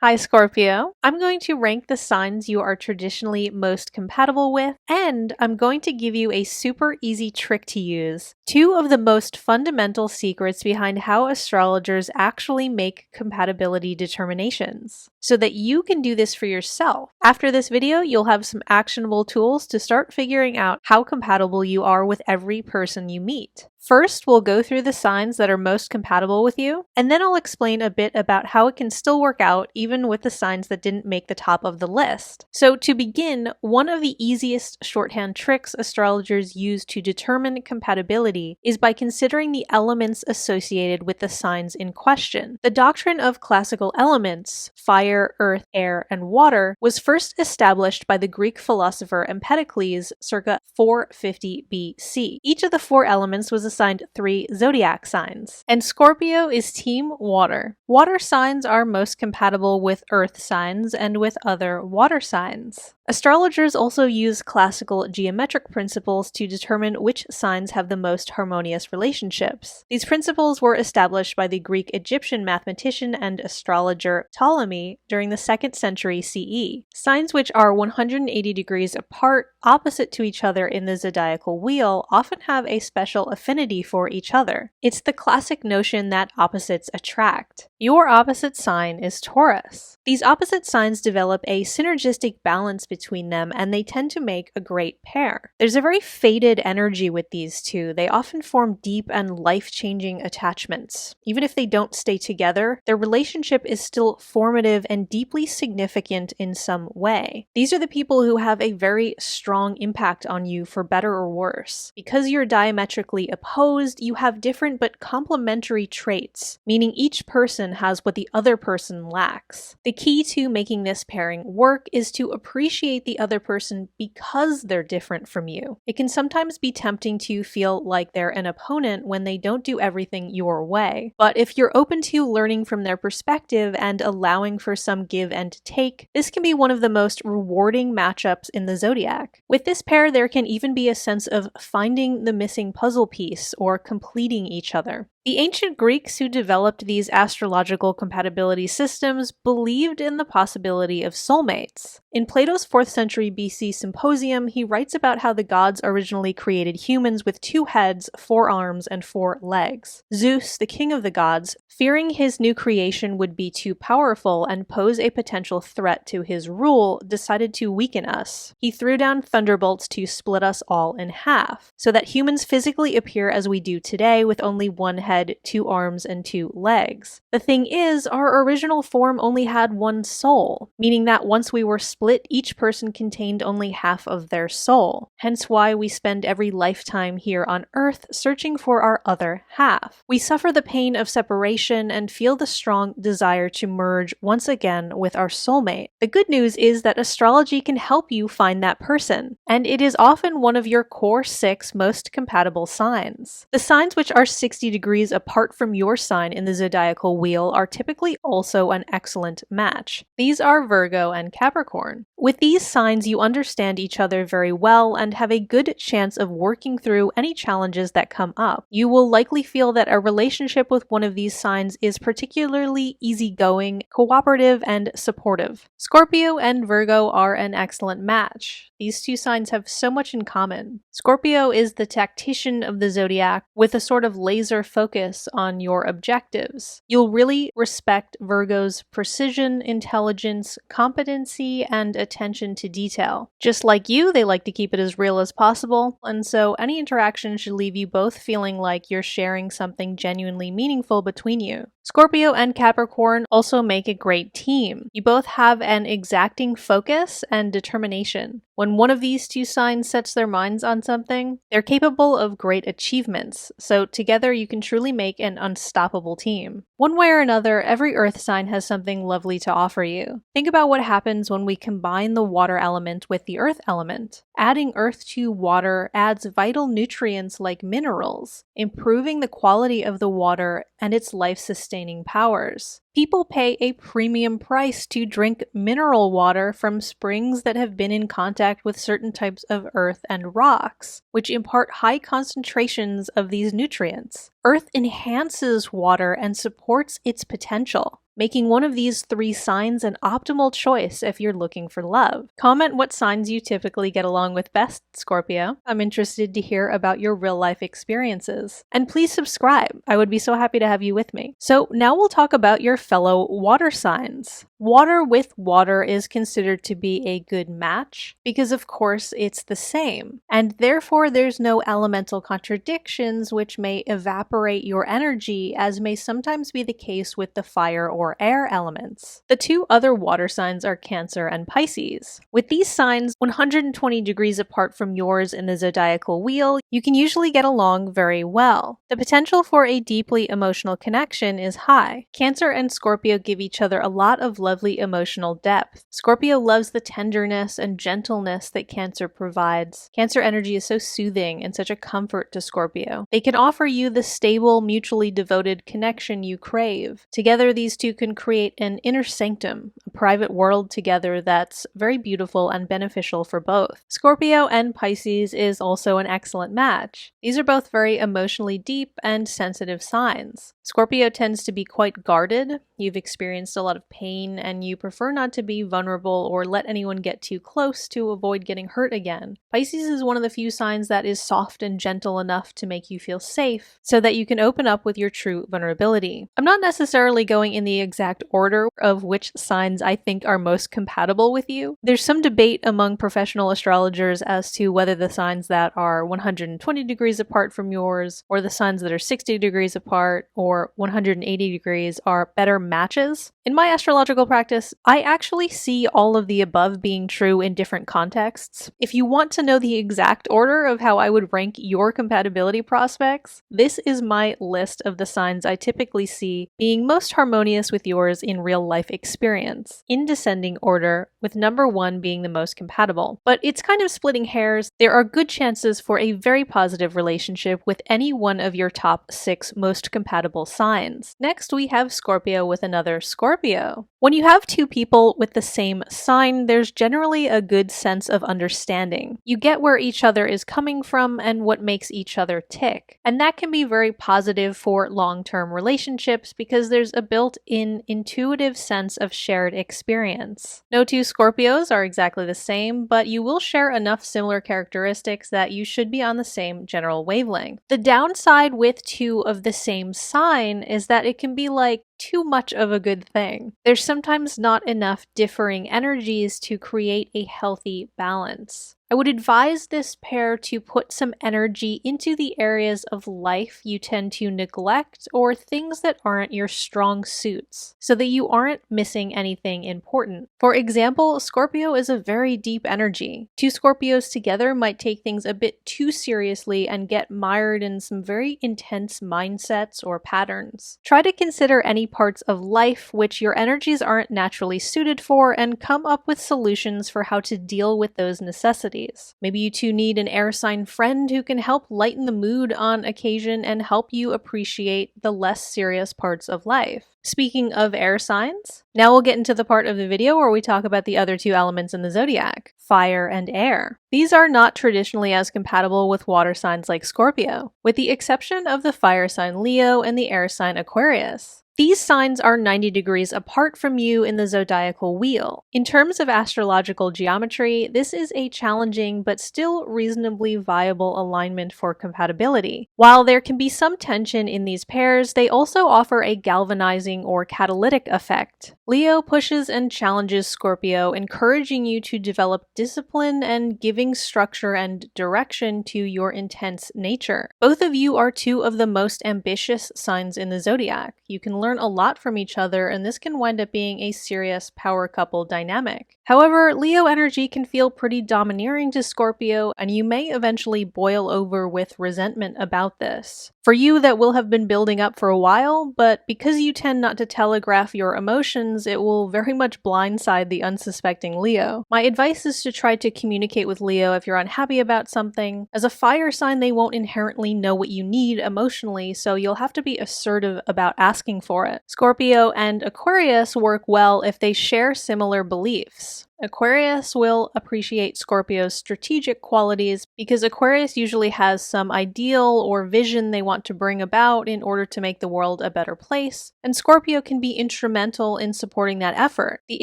Hi Scorpio. I'm going to rank the signs you are traditionally most compatible with, and I'm going to give you a super easy trick to use. Two of the most fundamental secrets behind how astrologers actually make compatibility determinations, so that you can do this for yourself. After this video, you'll have some actionable tools to start figuring out how compatible you are with every person you meet. First, we'll go through the signs that are most compatible with you, and then I'll explain a bit about how it can still work out even with the signs that didn't make the top of the list. So to begin, one of the easiest shorthand tricks astrologers use to determine compatibility is by considering the elements associated with the signs in question. The doctrine of classical elements, fire, earth, air, and water, was first established by the Greek philosopher Empedocles circa 450 BC. Each of the four elements was assigned 3 zodiac signs, and Scorpio is team water. Water signs are most compatible with earth signs and with other water signs. Astrologers also use classical geometric principles to determine which signs have the most harmonious relationships. These principles were established by the Greek-Egyptian mathematician and astrologer Ptolemy during the 2nd century CE. Signs which are 180 degrees apart, opposite to each other in the zodiacal wheel, often have a special affinity for each other. It's the classic notion that opposites attract. Your opposite sign is Taurus. These opposite signs develop a synergistic balance between them, and they tend to make a great pair. There's a very fated energy with these two. They often form deep and life-changing attachments. Even if they don't stay together, their relationship is still formative and deeply significant in some way. These are the people who have a very strong impact on you for better or worse. Because you're diametrically opposed, you have different but complementary traits, meaning each person has what the other person lacks. The key to making this pairing work is to appreciate the other person because they're different from you. It can sometimes be tempting to feel like they're an opponent when they don't do everything your way. But if you're open to learning from their perspective and allowing for some give and take, this can be one of the most rewarding matchups in the zodiac. With this pair, there can even be a sense of finding the missing puzzle piece or completing each other. The ancient Greeks who developed these astrological compatibility systems believed in the possibility of soulmates. In Plato's 4th century BC Symposium, he writes about how the gods originally created humans with 2 heads, 4 arms, and 4 legs. Zeus, the king of the gods, fearing his new creation would be too powerful and pose a potential threat to his rule, decided to weaken us. He threw down thunderbolts to split us all in half, so that humans physically appear as we do today with only 1 head, 2 arms, and 2 legs. The thing is, our original form only had 1 soul, meaning that once we were split, each person contained only half of their soul. Hence why we spend every lifetime here on Earth searching for our other half. We suffer the pain of separation and feel the strong desire to merge once again with our soulmate. The good news is that astrology can help you find that person, and it is often one of your core 6 most compatible signs. The signs which are 60 degrees apart from your sign in the zodiacal wheel are typically also an excellent match. These are Virgo and Capricorn. With these signs, you understand each other very well and have a good chance of working through any challenges that come up. You will likely feel that a relationship with one of these signs is particularly easygoing, cooperative, and supportive. Scorpio and Virgo are an excellent match. These 2 signs have so much in common. Scorpio is the tactician of the zodiac with a sort of laser focus on your objectives. You'll really respect Virgo's precision, intelligence, competency, and attention to detail. Just like you, they like to keep it as real as possible, and so any interaction should leave you both feeling like you're sharing something genuinely meaningful between you. Scorpio and Capricorn also make a great team. You both have an exacting focus and determination. When one of these 2 signs sets their minds on something, they're capable of great achievements, so together you can truly make an unstoppable team. One way or another, every earth sign has something lovely to offer you. Think about what happens when we combine the water element with the earth element. Adding earth to water adds vital nutrients like minerals, improving the quality of the water and its life-sustaining powers. People pay a premium price to drink mineral water from springs that have been in contact with certain types of earth and rocks, which impart high concentrations of these nutrients. Earth enhances water and supports its potential. making one of these 3 signs an optimal choice if you're looking for love. Comment what signs you typically get along with best, Scorpio. I'm interested to hear about your real-life experiences. And please subscribe. I would be so happy to have you with me. So now we'll talk about your fellow water signs. Water with water is considered to be a good match because, of course, it's the same, and therefore there's no elemental contradictions which may evaporate your energy, as may sometimes be the case with the fire or air elements. The 2 other water signs are Cancer and Pisces. With these signs 120 degrees apart from yours in the zodiacal wheel, you can usually get along very well. The potential for a deeply emotional connection is high. Cancer and Scorpio give each other a lot of lovely emotional depth. Scorpio loves the tenderness and gentleness that Cancer provides. Cancer energy is so soothing and such a comfort to Scorpio. They can offer you the stable, mutually devoted connection you crave. Together, these 2 can create an inner sanctum, a private world together that's very beautiful and beneficial for both. Scorpio and Pisces is also an excellent match. These are both very emotionally deep and sensitive signs. Scorpio tends to be quite guarded. You've experienced a lot of pain and you prefer not to be vulnerable or let anyone get too close to avoid getting hurt again. Pisces is one of the few signs that is soft and gentle enough to make you feel safe so that you can open up with your true vulnerability. I'm not necessarily going in the exact order of which signs I think are most compatible with you. There's some debate among professional astrologers as to whether the signs that are 120 degrees apart from yours or the signs that are 60 degrees apart or 180 degrees are better matches. In my astrological practice, I actually see all of the above being true in different contexts. If you want to know the exact order of how I would rank your compatibility prospects, this is my list of the signs I typically see being most harmonious with yours in real life experience, in descending order, with number 1 being the most compatible. But it's kind of splitting hairs. There are good chances for a very positive relationship with any one of your top 6 most compatible signs. Next, we have Scorpio with another Scorpio. When you have 2 people with the same sign, there's generally a good sense of understanding. You get where each other is coming from and what makes each other tick. And that can be very positive for long-term relationships because there's a built-in intuitive sense of shared experience. No 2 Scorpios are exactly the same, but you will share enough similar characteristics that you should be on the same general wavelength. The downside with 2 of the same sign is that it can be like too much of a good thing. There's sometimes not enough differing energies to create a healthy balance. I would advise this pair to put some energy into the areas of life you tend to neglect or things that aren't your strong suits, so that you aren't missing anything important. For example, Scorpio is a very deep energy. 2 Scorpios together might take things a bit too seriously and get mired in some very intense mindsets or patterns. Try to consider any parts of life which your energies aren't naturally suited for and come up with solutions for how to deal with those necessities. Maybe you 2 need an air sign friend who can help lighten the mood on occasion and help you appreciate the less serious parts of life. Speaking of air signs, now we'll get into the part of the video where we talk about the other 2 elements in the zodiac, fire and air. These are not traditionally as compatible with water signs like Scorpio, with the exception of the fire sign Leo and the air sign Aquarius. These signs are 90 degrees apart from you in the zodiacal wheel. In terms of astrological geometry, this is a challenging but still reasonably viable alignment for compatibility. While there can be some tension in these pairs, they also offer a galvanizing or catalytic effect. Leo pushes and challenges Scorpio, encouraging you to develop discipline and giving structure and direction to your intense nature. Both of you are 2 of the most ambitious signs in the zodiac. You can learn a lot from each other, and this can wind up being a serious power couple dynamic. However, Leo energy can feel pretty domineering to Scorpio, and you may eventually boil over with resentment about this. For you, that will have been building up for a while, but because you tend not to telegraph your emotions, it will very much blindside the unsuspecting Leo. My advice is to try to communicate with Leo if you're unhappy about something. As a fire sign, they won't inherently know what you need emotionally, so you'll have to be assertive about asking for it. Scorpio and Aquarius work well if they share similar beliefs. Aquarius will appreciate Scorpio's strategic qualities because Aquarius usually has some ideal or vision they want to bring about in order to make the world a better place, and Scorpio can be instrumental in supporting that effort. The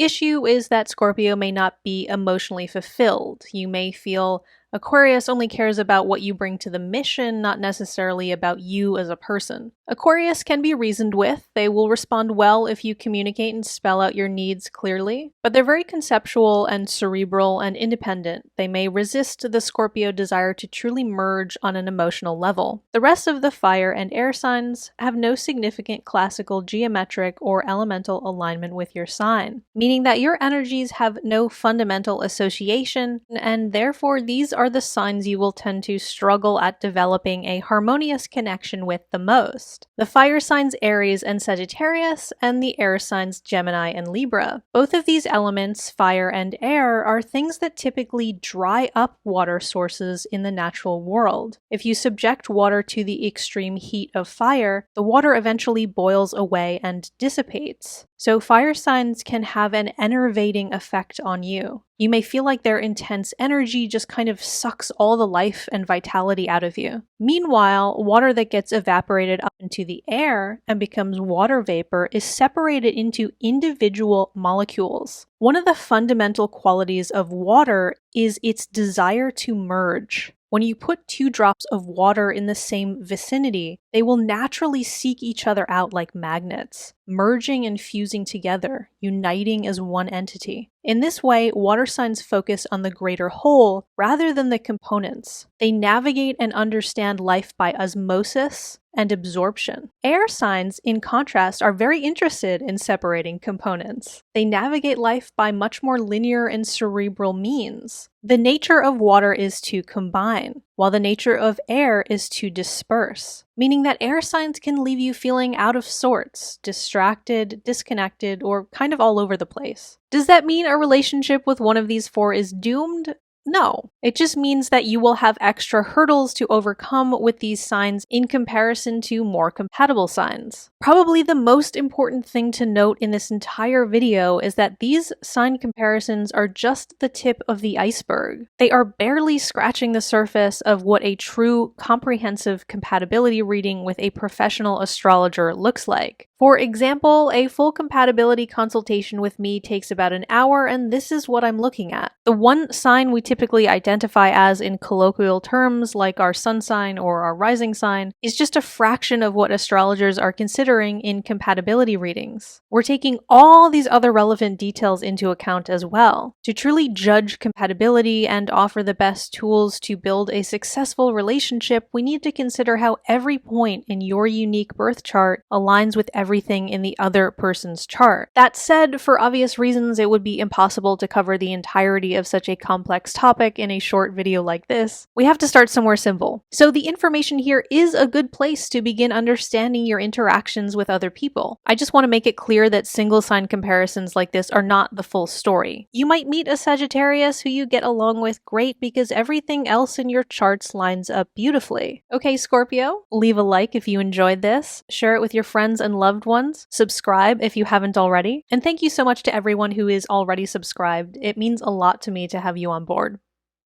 issue is that Scorpio may not be emotionally fulfilled. You may feel Aquarius only cares about what you bring to the mission, not necessarily about you as a person. Aquarius can be reasoned with. They will respond well if you communicate and spell out your needs clearly, but they're very conceptual and cerebral and independent. They may resist the Scorpio desire to truly merge on an emotional level. The rest of the fire and air signs have no significant classical geometric or elemental alignment with your sign, meaning that your energies have no fundamental association, and therefore these are the signs you will tend to struggle at developing a harmonious connection with the most. The fire signs Aries and Sagittarius, and the air signs Gemini and Libra. Both of these elements, fire and air, are things that typically dry up water sources in the natural world. If you subject water to the extreme heat of fire, the water eventually boils away and dissipates. So fire signs can have an enervating effect on you. You may feel like their intense energy just kind of sucks all the life and vitality out of you. Meanwhile, water that gets evaporated up into the air and becomes water vapor is separated into individual molecules. One of the fundamental qualities of water is its desire to merge. When you put 2 drops of water in the same vicinity, they will naturally seek each other out like magnets, merging and fusing together, uniting as one entity. In this way, water signs focus on the greater whole rather than the components. They navigate and understand life by osmosis and absorption. Air signs, in contrast, are very interested in separating components. They navigate life by much more linear and cerebral means. The nature of water is to combine, while the nature of air is to disperse, meaning that air signs can leave you feeling out of sorts, distracted, disconnected, or kind of all over the place. Does that mean a relationship with one of these 4 is doomed? No, it just means that you will have extra hurdles to overcome with these signs in comparison to more compatible signs. Probably the most important thing to note in this entire video is that these sign comparisons are just the tip of the iceberg. They are barely scratching the surface of what a true comprehensive compatibility reading with a professional astrologer looks like. For example, a full compatibility consultation with me takes about an hour, and this is what I'm looking at. The one sign we typically identify as in colloquial terms, like our sun sign or our rising sign, is just a fraction of what astrologers are considering in compatibility readings. We're taking all these other relevant details into account as well. To truly judge compatibility and offer the best tools to build a successful relationship, we need to consider how every point in your unique birth chart aligns with everything in the other person's chart. That said, for obvious reasons, it would be impossible to cover the entirety of such a complex topic in a short video like this. We have to start somewhere simple. So the information here is a good place to begin understanding your interactions with other people. I just want to make it clear that single sign comparisons like this are not the full story. You might meet a Sagittarius who you get along with great because everything else in your charts lines up beautifully. Okay, Scorpio, leave a like if you enjoyed this, share it with your friends and loved ones, subscribe if you haven't already, and thank you so much to everyone who is already subscribed. It means a lot to me to have you on board.